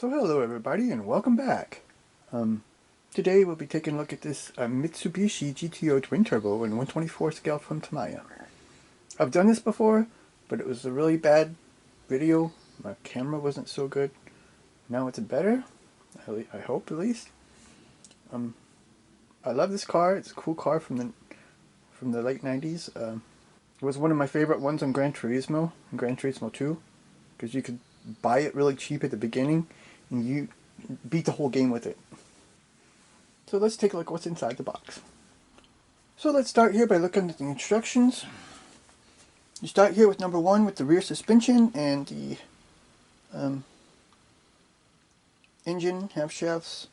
So hello everybody and welcome back. Today we'll be taking a look at this Mitsubishi GTO twin turbo in 1/24 scale from Tamiya. I've done this before, but it was a really bad video. My camera wasn't so good. Now it's better, I hope at least. I love this car. It's a cool car from the late 90s. It was one of my favorite ones on Gran Turismo, and Gran Turismo 2, because you could buy it really cheap at the beginning and you beat the whole game with it. So let's take a look at what's inside the box. So let's start here by looking at the instructions. You start here with number 1 with the rear suspension and the engine, half shafts,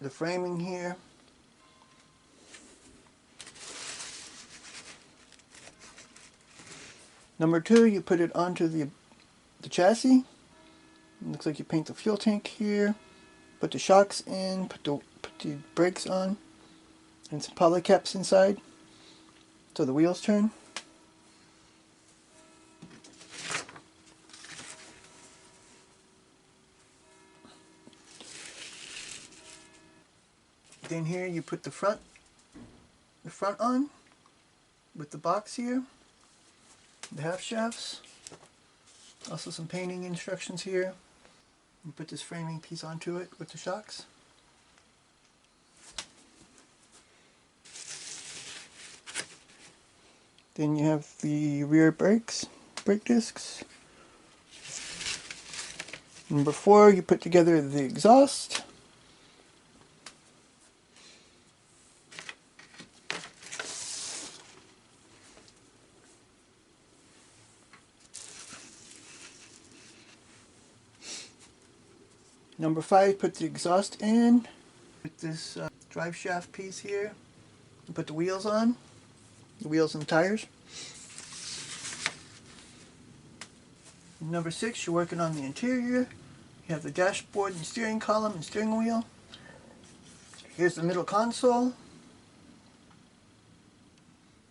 the framing here. Number 2, you put it onto the chassis. It looks like you paint the fuel tank here, put the shocks in, put the brakes on, and some poly caps inside so the wheels turn. Then here you put the front on with the box here, the half shafts, also some painting instructions here. You put this framing piece onto it with the shocks. Then you have the rear brake discs. Number 4, you put together the exhaust. Number 5, put the exhaust in. Put this drive shaft piece here. You put the wheels on. The wheels and tires. Number 6, you're working on the interior. You have the dashboard and steering column and steering wheel. Here's the middle console.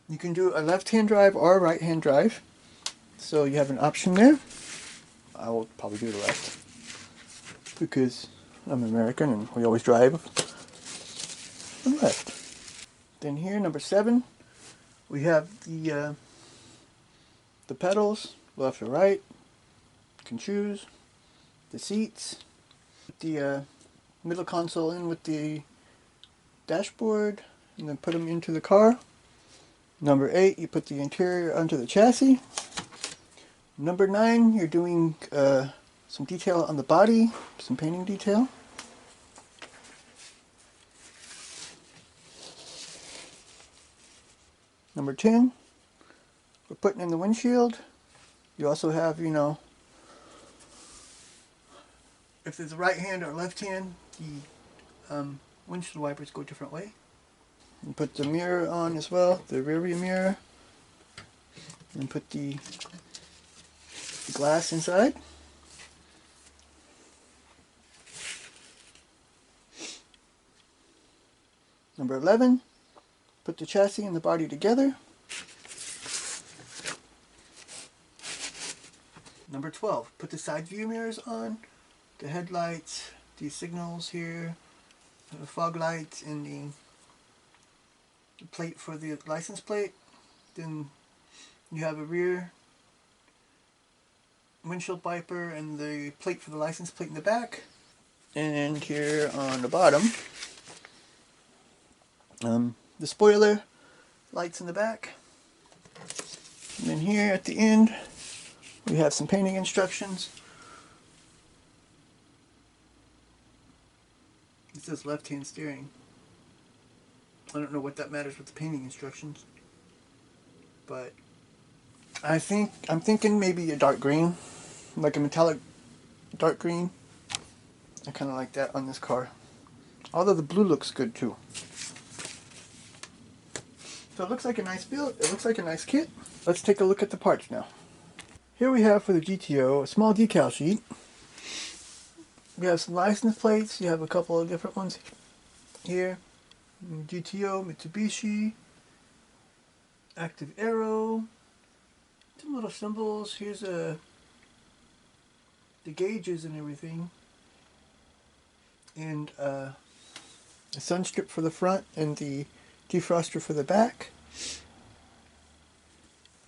You can do a left-hand drive or a right-hand drive. So you have an option there. I will probably do the left, because I'm American and we always drive on the left. Then here, number 7, we have the pedals, left or right. You can choose the seats. Put the middle console in with the dashboard, and then put them into the car. Number 8, you put the interior onto the chassis. Number 9, you're doing some detail on the body, some painting detail. Number 10, we're putting in the windshield. You also have, if there's a right hand or left hand, the windshield wipers go a different way. And put the mirror on as well, the rear view mirror. And put the glass inside. Number 11, put the chassis and the body together. Number 12, put the side view mirrors on, the headlights, the signals here, the fog lights, and the plate for the license plate. Then you have a rear windshield wiper and the plate for the license plate in the back. And here on the bottom, the spoiler lights in the back. And then here at the end, we have some painting instructions. It says left-hand steering. I don't know what that matters with the painting instructions, but I'm thinking maybe a dark green, like a metallic dark green. I kind of like that on this car. Although the blue looks good too. So it looks like a nice build. It looks like a nice kit. Let's take a look at the parts now. Here we have for the GTO a small decal sheet. We have some license plates. You have a couple of different ones here. GTO, Mitsubishi, active arrow, some little symbols. Here's a the gauges and everything, and a sun strip for the front and the defroster for the back.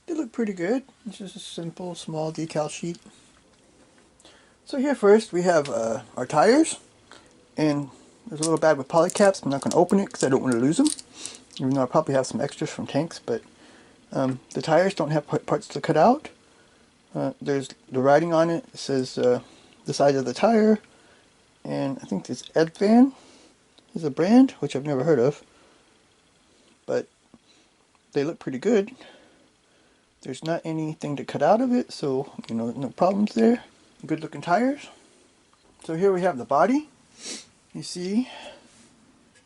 They look pretty good. It's just a simple, small decal sheet. So here first we have our tires, and there's a little bag with polycaps. I'm not going to open it because I don't want to lose them, even though I probably have some extras from tanks, but the tires don't have parts to cut out. There's the writing on it. It says the size of the tire, and I think this Edvan is a brand, which I've never heard of, but they look pretty good. There's not anything to cut out of it, so no problems there. Good looking tires. So here we have the body. You see,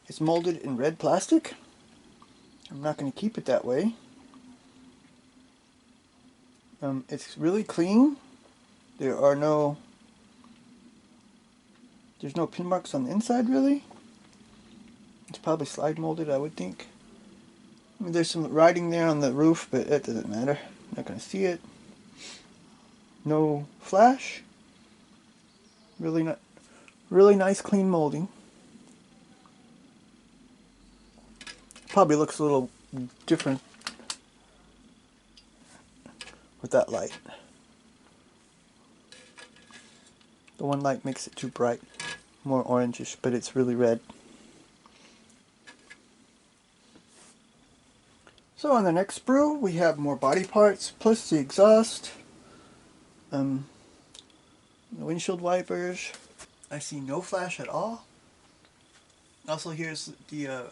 it's molded in red plastic. I'm not going to keep it that way. It's really clean. There's no pin marks on the inside really. It's probably slide molded, I would think. I mean, there's some writing there on the roof, but that doesn't matter. I'm not going to see it. No flash. Really nice clean molding. Probably looks a little different with that light. The one light makes it too bright, more orangish, but it's really red. So on the next sprue, we have more body parts, plus the exhaust, the windshield wipers. I see no flash at all. Also, here's the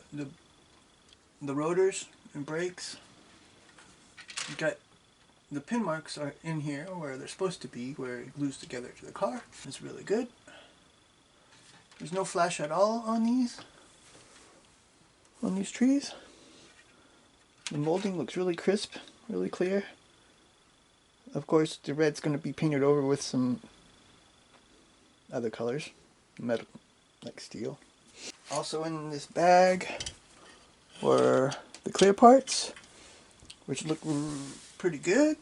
rotors and brakes. You got the pin marks are in here where they're supposed to be, where it glues together to the car. It's really good. There's no flash at all on these trees. The molding looks really crisp, really clear. Of course, the red's going to be painted over with some other colors, metal, like steel. Also in this bag were the clear parts, which look pretty good.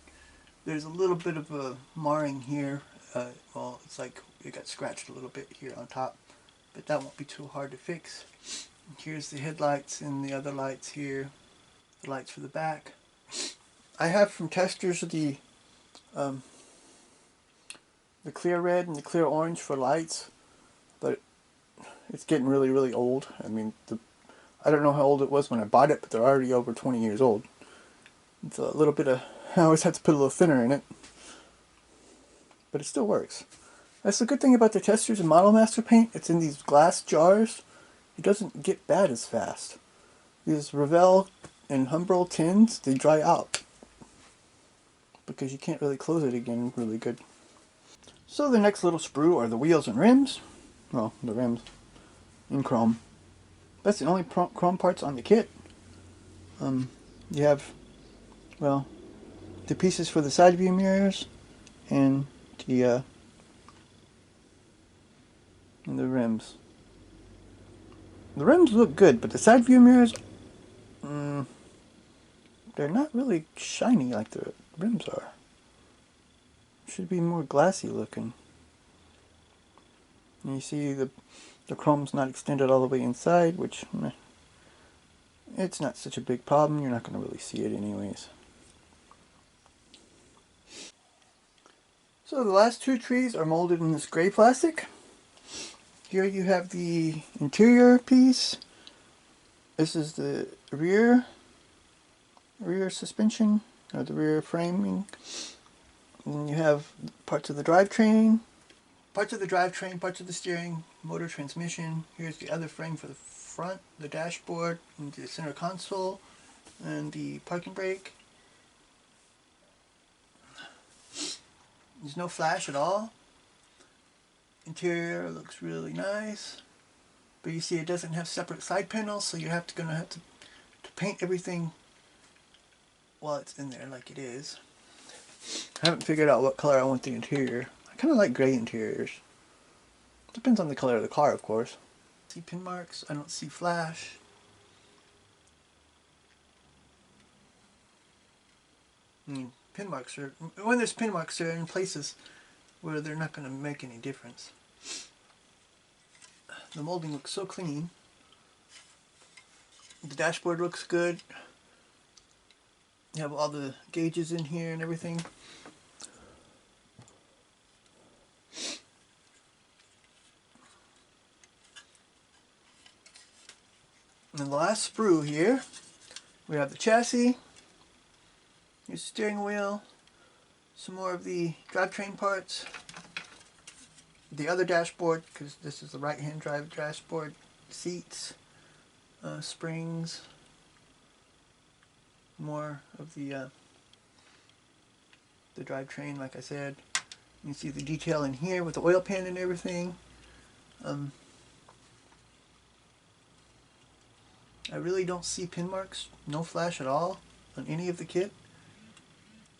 There's a little bit of a marring here. Well, it's like it got scratched a little bit here on top, but that won't be too hard to fix. Here's the headlights and the other lights here. The lights for the back. I have from testers the clear red and the clear orange for lights, but it's getting really old. I mean, I don't know how old it was when I bought it, but they're already over 20 years old. It's a little bit of, I always have to put a little thinner in it, but it still works. That's the good thing about the testers and Model Master paint. It's in these glass jars. It doesn't get bad as fast. These Revell and Humbrol tins, they dry out because you can't really close it again really good. So the next little sprue are the wheels and rims. Well, the rims in chrome. That's the only chrome parts on the kit. You have, well, the pieces for the side view mirrors and the rims. The rims look good, but the side view mirrors, they're not really shiny like the rims are. Should be more glassy looking. And you see the chrome's not extended all the way inside, which it's not such a big problem. You're not going to really see it anyways. So the last two trees are molded in this gray plastic. Here you have the interior piece. This is the rear suspension, or the rear framing. And then you have parts of the drivetrain, parts of the steering, motor, transmission. Here's the other frame for the front, the dashboard, and the center console, and the parking brake. There's no flash at all. Interior looks really nice, but you see it doesn't have separate side panels, so you're gonna have to paint everything while it's in there like it is. I haven't figured out what color I want the interior. I kind of like gray interiors. Depends on the color of the car, of course. See pin marks? I don't see flash. Pin marks are, when there's pin marks, they're in places where they're not going to make any difference. The molding looks so clean. The dashboard looks good. You have all the gauges in here and everything. And the last sprue here, we have the chassis, your steering wheel, some more of the drivetrain parts, the other dashboard, because this is the right-hand drive dashboard, seats, springs, more of the drivetrain, like I said. You can see the detail in here with the oil pan and everything. I really don't see pin marks, no flash at all on any of the kit.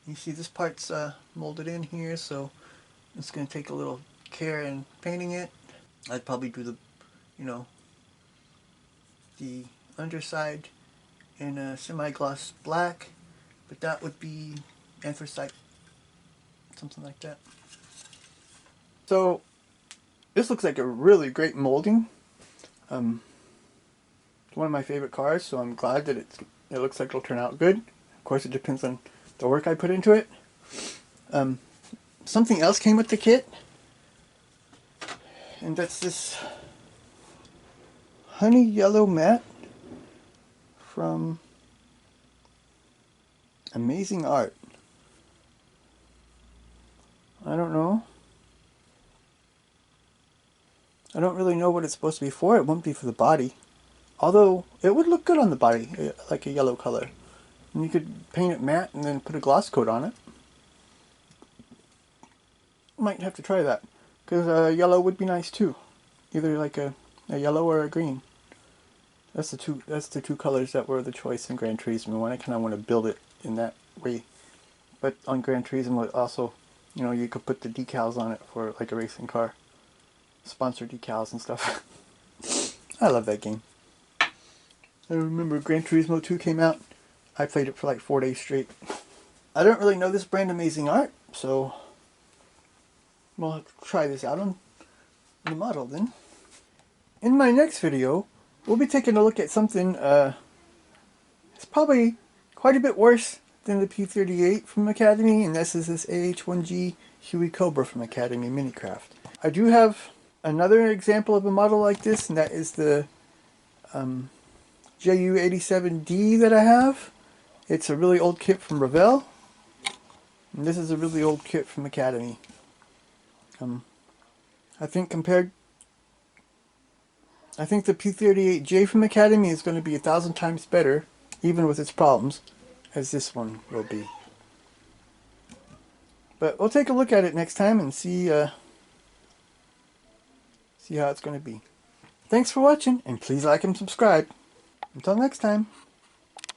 You see this part's molded in here, so it's going to take a little care in painting it. I'd probably do the, the underside in a semi-gloss black, but that would be anthracite, something like that. So this looks like a really great molding. It's one of my favorite cars, so I'm glad that it looks like it'll turn out good. Of course, it depends on the work I put into it. Something else came with the kit, and that's this honey yellow mat from Amazing Art. I don't know. I don't really know what it's supposed to be for. It won't be for the body. Although, it would look good on the body, like a yellow color. And you could paint it matte and then put a gloss coat on it. Might have to try that. Because yellow would be nice too. Either like a yellow or a green. That's the two colors that were the choice in Gran Turismo. And I kind of want to build it in that way. But on Gran Turismo also, you could put the decals on it for like a racing car. Sponsor decals and stuff. I love that game. I remember Gran Turismo 2 came out. I played it for like 4 days straight. I don't really know this brand Amazing Art, so we'll have to try this out on the model then. In my next video, we'll be taking a look at something it's probably quite a bit worse than the P38 from Academy, and this is this AH1G Huey Cobra from Academy Minicraft. I do have another example of a model like this, and that is the JU87D that I have. It's a really old kit from Revell, and this is a really old kit from Academy. I think the P38J from Academy is going to be 1,000 times better, even with its problems, as this one will be. But we'll take a look at it next time and see how it's going to be. Thanks for watching, and please like and subscribe. Until next time.